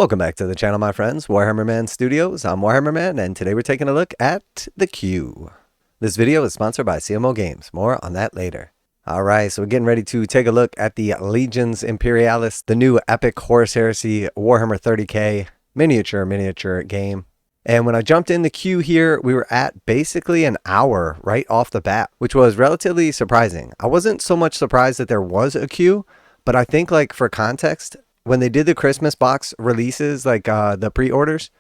Welcome back to the channel, my friends. Warhammer Man Studios. I'm Warhammer Man, and today we're taking a look at the queue. This video is sponsored by CMO Games. More on that later. Alright, so we're getting ready to take a look at the Legions Imperialis, the new epic Horus Heresy Warhammer 30k miniature game. And when I jumped in the queue here, we were at basically an hour right off the bat, which was relatively surprising. I wasn't so much surprised that there was a queue, but I think, like, for context, when they did the Christmas box releases, like the pre-orders,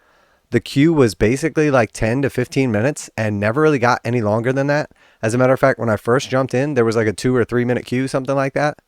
the queue was basically like 10 to 15 minutes and never really got any longer than that. As a matter of fact, when I first jumped in, there was like a 2 or 3 minute queue, something like that.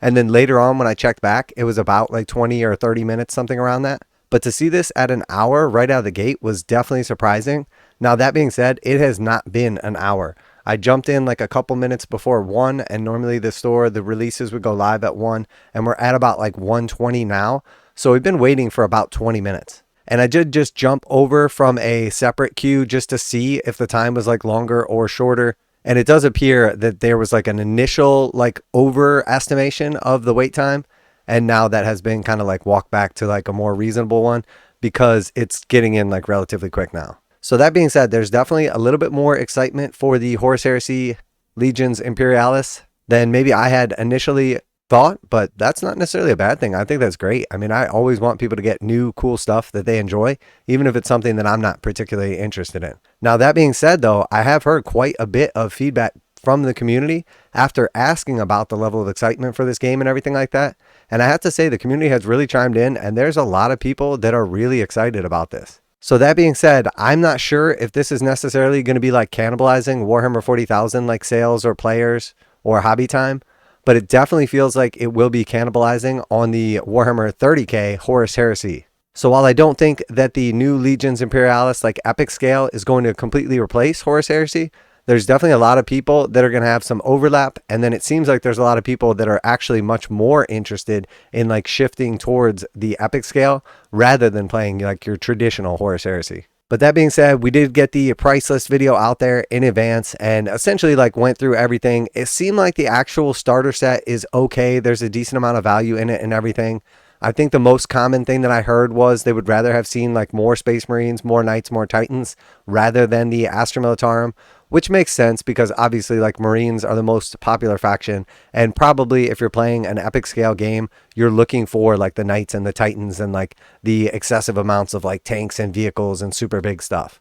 And then later on, when I checked back, it was about like 20 or 30 minutes, something around that. But to see this at an hour right out of the gate was definitely surprising. Now, that being said, it has not been an hour. I jumped in like a couple minutes before 1, and normally the releases would go live at 1, and we're at about like 1:20 now. So we've been waiting for about 20 minutes. And I did just jump over from a separate queue just to see if the time was like longer or shorter. And it does appear that there was like an initial like overestimation of the wait time. And now that has been kind of like walked back to like a more reasonable one because it's getting in like relatively quick now. So that being said, there's definitely a little bit more excitement for the Horus Heresy Legions Imperialis than maybe I had initially thought, but that's not necessarily a bad thing. I think that's great. I mean, I always want people to get new, cool stuff that they enjoy, even if it's something that I'm not particularly interested in. Now, that being said, though, I have heard quite a bit of feedback from the community after asking about the level of excitement for this game and everything like that. And I have to say, the community has really chimed in, and there's a lot of people that are really excited about this. So that being said, I'm not sure if this is necessarily going to be like cannibalizing Warhammer 40,000 like sales or players or hobby time, but it definitely feels like it will be cannibalizing on the Warhammer 30k Horus Heresy. So while I don't think that the new Legions Imperialis like epic scale is going to completely replace Horus Heresy, there's definitely a lot of people that are going to have some overlap. And then it seems like there's a lot of people that are actually much more interested in like shifting towards the epic scale rather than playing like your traditional Horus Heresy. But that being said, we did get the price list video out there in advance and essentially like went through everything. It seemed like the actual starter set is okay. There's a decent amount of value in it and everything. I think the most common thing that I heard was they would rather have seen like more Space Marines, more Knights, more Titans rather than the Astra Militarum, which makes sense because obviously like Marines are the most popular faction, and probably if you're playing an epic scale game, you're looking for like the Knights and the Titans and like the excessive amounts of like tanks and vehicles and super big stuff.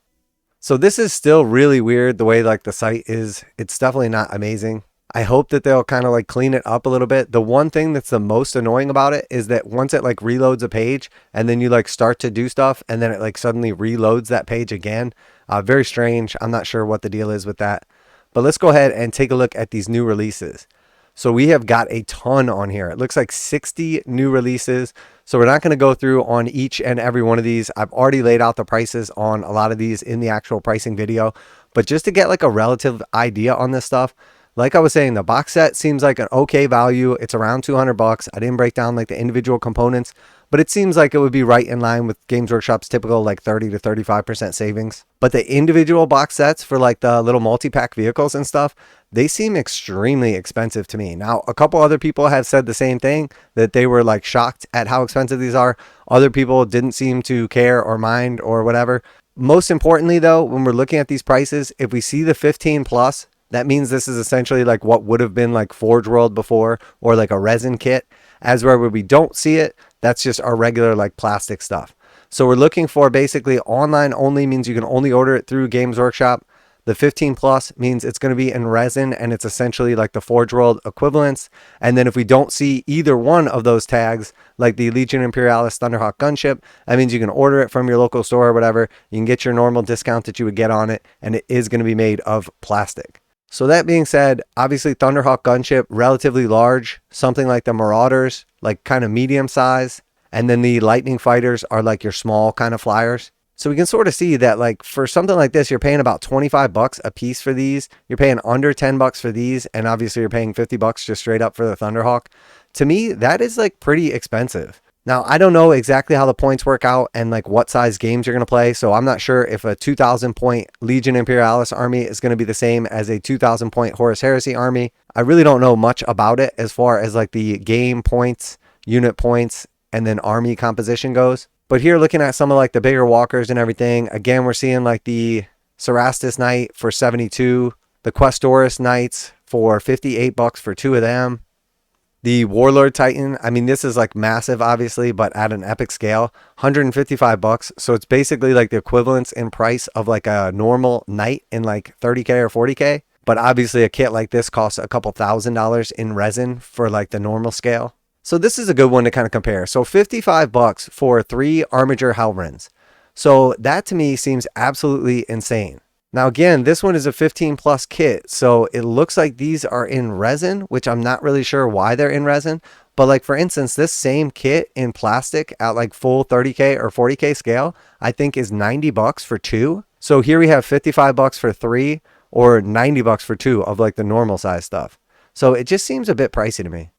So this is still really weird the way like the site is. It's definitely not amazing. I hope that they'll kind of like clean it up a little bit. The one thing that's the most annoying about it is that once it like reloads a page and then you like start to do stuff and then it like suddenly reloads that page again. Very strange. I'm not sure what the deal is with that. But let's go ahead and take a look at these new releases. So we have got a ton on here. It looks like 60 new releases. So we're not going to go through on each and every one of these. I've already laid out the prices on a lot of these in the actual pricing video. But just to get like a relative idea on this stuff, like I was saying, the box set seems like an okay value. It's around 200 bucks. I didn't break down like the individual components, but it seems like it would be right in line with Games Workshop's typical like 30 to 35% savings. But the individual box sets for like the little multi-pack vehicles and stuff, they seem extremely expensive to me. Now, a couple other people have said the same thing, that they were like shocked at how expensive these are. Other people didn't seem to care or mind or whatever. Most importantly though, when we're looking at these prices, if we see the 15 plus, that means this is essentially like what would have been like forgeworld before, or like a resin kit. As where we don't see it, that's just our regular like plastic stuff. So we're looking for basically online only, means you can only order it through Games Workshop. The 15 plus means it's going to be in resin, and it's essentially like the forgeworld equivalents. And then if we don't see either one of those tags, like the Legion Imperialis Thunderhawk Gunship, that means you can order it from your local store or whatever. You can get your normal discount that you would get on it, and it is going to be made of plastic. So that being said, obviously Thunderhawk Gunship, relatively large, something like the Marauders, like kind of medium size. And then the Lightning Fighters are like your small kind of flyers. So we can sort of see that like for something like this, you're paying about 25 bucks a piece for these. You're paying under 10 bucks for these. And obviously you're paying 50 bucks just straight up for the Thunderhawk. To me, that is like pretty expensive. Now, I don't know exactly how the points work out and like what size games you're going to play. So I'm not sure if a 2,000 point Legion Imperialis army is going to be the same as a 2,000 point Horus Heresy army. I really don't know much about it as far as like the game points, unit points, and then army composition goes. But here, looking at some of like the bigger walkers and everything, again, we're seeing like the Cerastus Knight for 72, the Questoris Knights for $58 for 2 of them. The Warlord Titan, I mean, this is like massive, obviously, but at an epic scale, $155. So it's basically like the equivalence in price of like a normal knight in like 30K or 40K. But obviously a kit like this costs a couple $1,000s in resin for like the normal scale. So this is a good one to kind of compare. So $55 for 3 Armiger Hellrins. So that to me seems absolutely insane. Now again, this one is a 15 plus kit, so it looks like these are in resin, which I'm not really sure why they're in resin. But like for instance, this same kit in plastic at like full 30K or 40K scale, I think is $90 for 2. So here we have $55 for 3 or $90 for 2 of like the normal size stuff. So it just seems a bit pricey to me.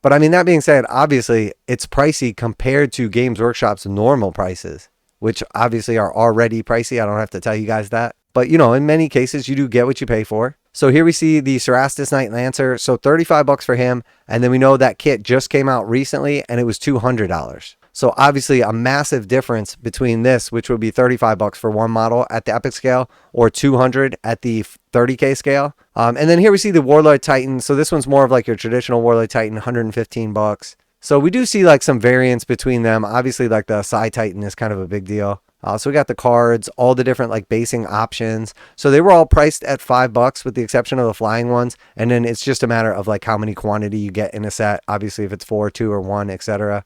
But I mean, that being said, obviously it's pricey compared to Games Workshop's normal prices, which obviously are already pricey. I don't have to tell you guys that. But, you know, in many cases, you do get what you pay for. So here we see the Cerastus Knight Lancer. So $35 for him. And then we know that kit just came out recently and it was $200. So obviously a massive difference between this, which would be $35 for one model at the epic scale or $200 at the 30K scale. And then here we see the Warlord Titan. So this one's more of like your traditional Warlord Titan, $115. So we do see like some variance between them. Obviously like the Psi Titan is kind of a big deal. So we got the cards, all the different like basing options. So they were all priced at $5 with the exception of the flying ones. And then it's just a matter of like how many quantity you get in a set. Obviously if it's 4, 2, or 1, etc.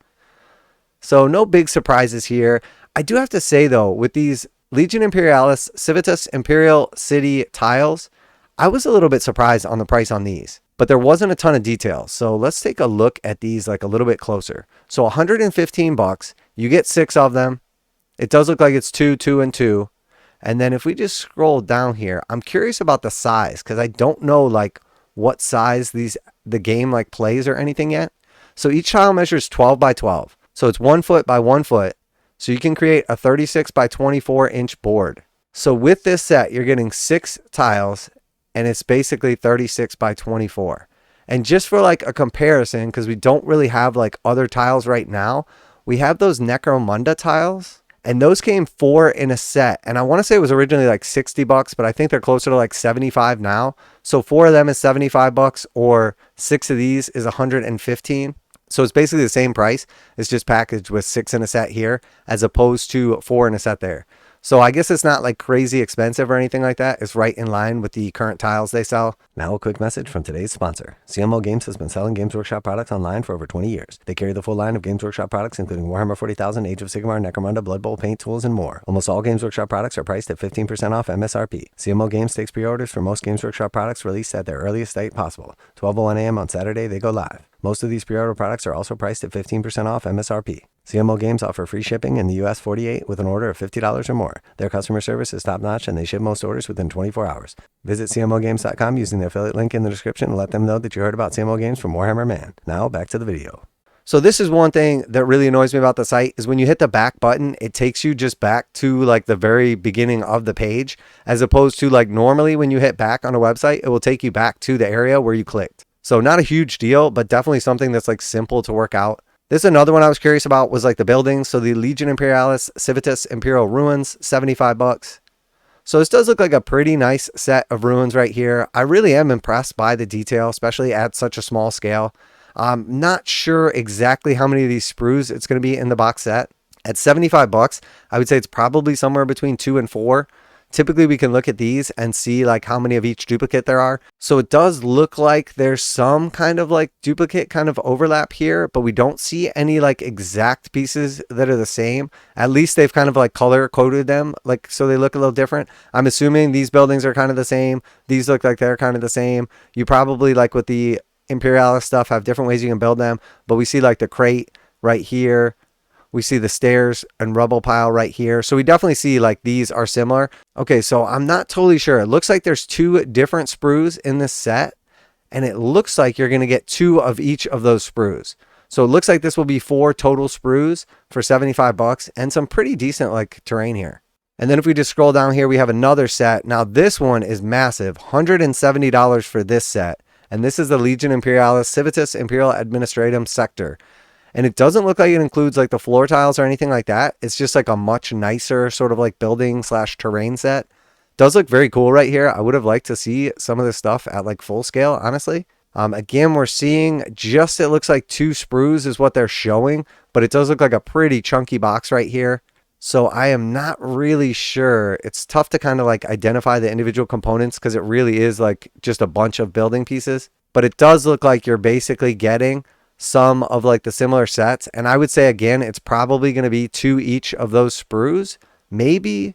So no big surprises here. I do have to say though, with these Legion Imperialis Civitas Imperial City tiles, I was a little bit surprised on the price on these. But there wasn't a ton of detail. So let's take a look at these like a little bit closer. So $115, you get 6 of them. It does look like it's 2, 2, and 2. And then if we just scroll down here, I'm curious about the size because I don't know like what size the game like plays or anything yet. So each tile measures 12 by 12. So it's 1 foot by 1 foot. So you can create a 36 by 24 inch board. So with this set, you're getting 6 tiles and it's basically 36 by 24. And just for like a comparison, because we don't really have like other tiles right now, we have those necromunda tiles. And those came 4 in a set. And I want to say it was originally like $60, but I think they're closer to like 75 now. So 4 of them is $75 or 6 of these is 115. So it's basically the same price. It's just packaged with 6 in a set here as opposed to 4 in a set there. So I guess it's not like crazy expensive or anything like that. It's right in line with the current tiles they sell. Now a quick message from today's sponsor. CMO Games has been selling Games Workshop products online for over 20 years. They carry the full line of Games Workshop products including Warhammer 40,000, Age of Sigmar, Necromunda, Blood Bowl, paint tools, and more. Almost all Games Workshop products are priced at 15% off MSRP. CMO Games takes pre-orders for most Games Workshop products released at their earliest date possible. 12:01 a.m. on Saturday, they go live. Most of these pre-order products are also priced at 15% off MSRP. CMO Games offer free shipping in the US 48 with an order of $50 or more. Their customer service is top-notch and they ship most orders within 24 hours. Visit CMOGames.com using the affiliate link in the description and let them know that you heard about CMO Games from Warhammer Man. Now back to the video. So this is one thing that really annoys me about the site is when you hit the back button, it takes you just back to like the very beginning of the page, as opposed to like normally when you hit back on a website, it will take you back to the area where you clicked. So not a huge deal, but definitely something that's like simple to work out. This is another one I was curious about was like the buildings. So the Legion Imperialis Civitas Imperial Ruins, $75. So this does look like a pretty nice set of ruins right here. I really am impressed by the detail, especially at such a small scale. I'm not sure exactly how many of these sprues it's going to be in the box set. At $75, I would say it's probably somewhere between 2 and 4. Typically we can look at these and see like how many of each duplicate there are. So it does look like there's some kind of like duplicate kind of overlap here, but we don't see any like exact pieces that are the same. At least they've kind of like color coded them, like so they look a little different. I'm assuming these buildings are kind of the same. These look like they're kind of the same. You probably like with the Imperialis stuff have different ways you can build them, but we see like the crate right here. We see the stairs and rubble pile right here. So we definitely see like these are similar. Okay, so I'm not totally sure. It looks like there's 2 different sprues in this set. And it looks like you're going to get 2 of each of those sprues. So it looks like this will be 4 total sprues for $75 and some pretty decent like terrain here. And then if we just scroll down here, we have another set. Now this one is massive, $170 for this set. And this is the Legion Imperialis Civitas Imperial Administratum Sector. And it doesn't look like it includes like the floor tiles or anything like that. It's just like a much nicer sort of like building slash terrain set. Does look very cool right here. I would have liked to see some of this stuff at like full scale, honestly. Again, we're seeing just, it looks like 2 sprues is what they're showing, but it does look like a pretty chunky box right here. So I am not really sure. It's tough to kind of like identify the individual components because it really is like just a bunch of building pieces. But it does look like you're basically getting some of like the similar sets. And I would say, again, it's probably going to be 2 each of those sprues, maybe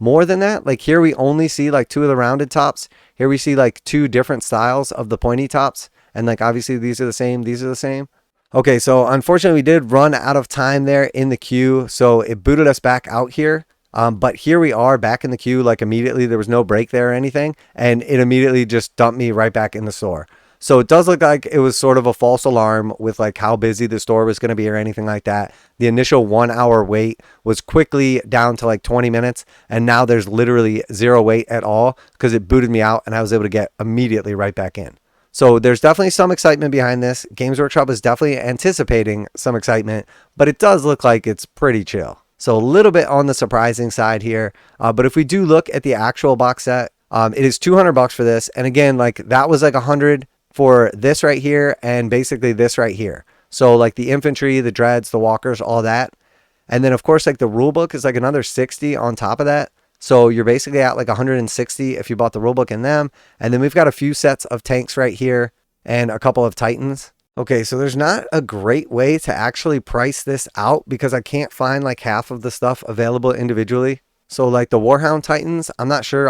more than that. Like here we only see like 2 of the rounded tops. Here we see like 2 different styles of the pointy tops. And like obviously these are the same, these are the same. Okay, so unfortunately we did run out of time there in the queue. So it booted us back out here. But here we are back in the queue, like immediately. There was no break there or anything. And it immediately just dumped me right back in the store. So it does look like it was sort of a false alarm with like how busy the store was going to be or anything like that. The initial 1 hour wait was quickly down to like 20 minutes. And now there's literally 0 wait at all because it booted me out and I was able to get immediately right back in. So there's definitely some excitement behind this. Games Workshop is definitely anticipating some excitement, but it does look like it's pretty chill. So a little bit on the surprising side here. But if we do look at the actual box set, it is $200 for this. And again, like that was like $100 for this right here and basically this right here. So like the infantry, the dreads, the walkers, all that. And then of course like the rulebook is like another 60 on top of that. So you're basically at like 160 if you bought the rulebook in them. And then we've got a few sets of tanks right here and a couple of titans. Okay, so there's not a great way to actually price this out because I can't find like half of the stuff available individually. So like the Warhound Titans, I'm not sure.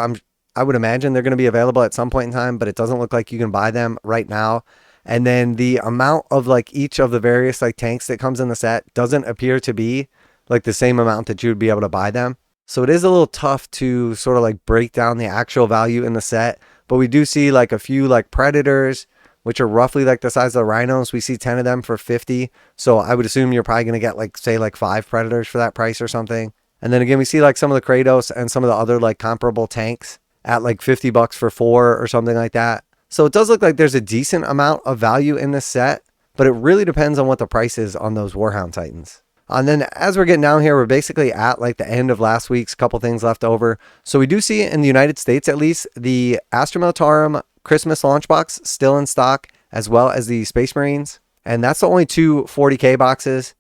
I would imagine they're going to be available at some point in time, but it doesn't look like you can buy them right now. And then the amount of like each of the various like tanks that comes in the set doesn't appear to be like the same amount that you would be able to buy them. So it is a little tough to sort of like break down the actual value in the set, but we do see like a few like predators, which are roughly like the size of the rhinos. We see 10 of them for 50. So I would assume you're probably going to get like, say like 5 predators for that price or something. And then again, we see like some of the Kratos and some of the other like comparable tanks at like $50 for 4 or something like that. So it does look like there's a decent amount of value in this set, but it really depends on what the price is on those Warhound Titans. And then as we're getting down here, we're basically at like the end of last week's, couple things left over. So we do see in the United States, at least, the Astra Militarum Christmas launch box still in stock, as well as the Space Marines. And that's the only 2 40K boxes.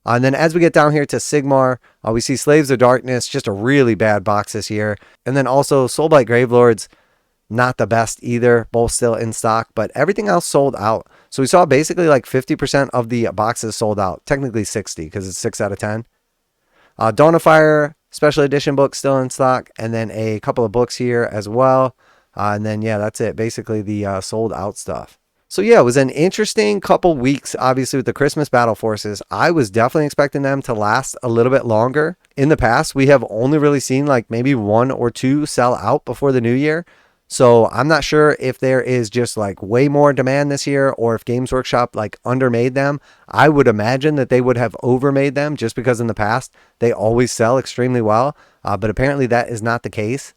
And then as we get down here to Sigmar, we see Slaves of Darkness, just a really bad box this year. And then also Soulblight Gravelords, not the best either, both still in stock, but everything else sold out. So we saw basically like 50% of the boxes sold out, technically 60 because it's 6 out of 10. Dawn of Fire special edition book still in stock, and then a couple of books here as well. And then yeah, that's it, basically the sold out stuff. So yeah, it was an interesting couple weeks, obviously, with the Christmas battle forces. I was definitely expecting them to last a little bit longer. In the past, we have only really seen like maybe 1 or 2 sell out before the new year. So I'm not sure if there is just like way more demand this year or if Games Workshop like undermade them. I would imagine that they would have overmade them just because in the past they always sell extremely well. But apparently that is not the case.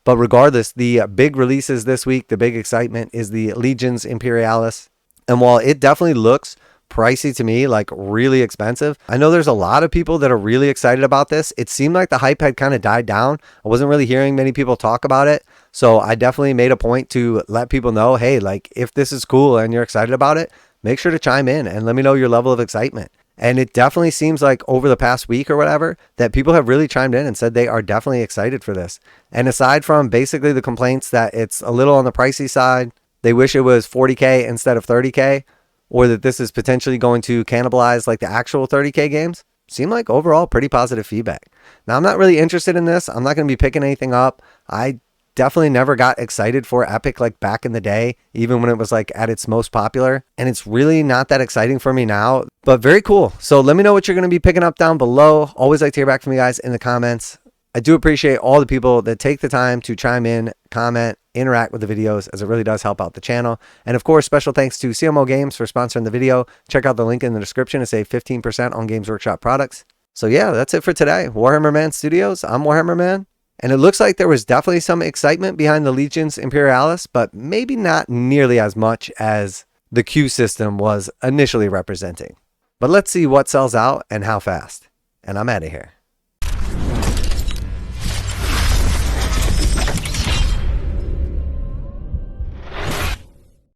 But regardless, the big releases this week, the big excitement is the Legions Imperialis. And while it definitely looks pricey to me, like really expensive, I know there's a lot of people that are really excited about this. It seemed like the hype had kind of died down. I wasn't really hearing many people talk about it. So I definitely made a point to let people know, hey, like if this is cool and you're excited about it, make sure to chime in and let me know your level of excitement. And it definitely seems like over the past week or whatever that people have really chimed in and said they are definitely excited for this. And aside from basically the complaints that it's a little on the pricey side, they wish it was 40K instead of 30K, or that this is potentially going to cannibalize like the actual 30K games, seem like overall pretty positive feedback. Now, I'm not really interested in this. I'm not going to be picking anything up. I definitely never got excited for Epic like back in the day, even when it was like at its most popular. And it's really not that exciting for me now, but very cool. So let me know what you're going to be picking up down below. Always like to hear back from you guys in the comments. I do appreciate all the people that take the time to chime in, comment, interact with the videos, as it really does help out the channel. And of course, special thanks to CMO Games for sponsoring the video. Check out the link in the description to save 15% on Games Workshop products. So yeah, that's it for today. Warhammer Man Studios, I'm Warhammer Man. And it looks like there was definitely some excitement behind the Legions Imperialis, but maybe not nearly as much as the Q system was initially representing. But let's see what sells out and how fast. And I'm out of here.